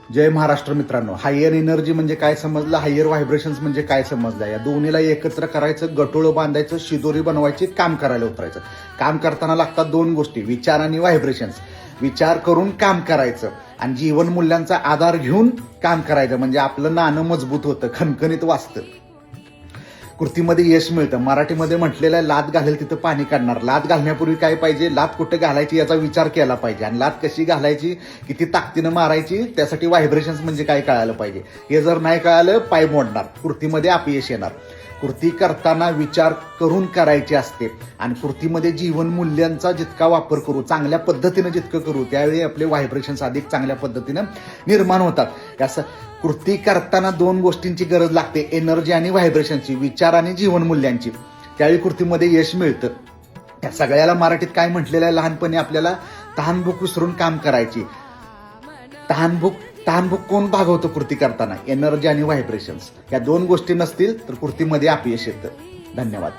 जय महाराष्ट्र मित्रांनो. Higher energy म्हणजे काय समजलं, हायर व्हायब्रेशन्स म्हणजे काय समजलं. या दोन्हीला एकत्र करायचं, गटोळं बांधायचं, शिदोरी बनवायची, काम करायला उतरायचं. काम करताना लागतात दोन गोष्टी, विचार आणि व्हायब्रेशन्स. विचार करून काम करायचं आणि जीवन मूल्यांचा आधार घेऊन काम करायचं, म्हणजे आपलं नाणं मजबूत होतं, खणखणीत वाचतं, कृतीमध्ये यश मिळतं. मराठीमध्ये म्हटलेलं आहे, लात घालेल तिथं पाणी काढणार. लात घालण्यापूर्वी काय पाहिजे, लात कुठं घालायची याचा विचार केला पाहिजे आणि लात कशी घालायची, किती ताकदीनं मारायची, त्यासाठी व्हायब्रेशन्स म्हणजे काय कळायला पाहिजे. हे जर नाही कळालं, पाय मोडणार, कृतीमध्ये अपयश येणार. कृती करताना विचार करून करायची असते आणि कृतीमध्ये जीवन मूल्यांचा जितका वापर करू, चांगल्या पद्धतीनं जितकं करू, त्यावेळी आपले व्हायब्रेशन्स अधिक चांगल्या पद्धतीनं निर्माण होतात. असं कृती करताना दोन गोष्टींची गरज लागते, एनर्जी आणि व्हायब्रेशनची, विचार आणि जीवन मूल्यांची. त्यावेळी कृतीमध्ये यश मिळतं. या सगळ्याला मराठीत काय म्हटलेलं आहे, लहानपणी आपल्याला तहानभूक विसरून काम करायची. तहानभूक कोण भागवतो कृती करताना, एनर्जी आणि व्हायब्रेशन्स. या दोन गोष्टी नसतील तर कृतीमध्ये अपयश येतं. धन्यवाद.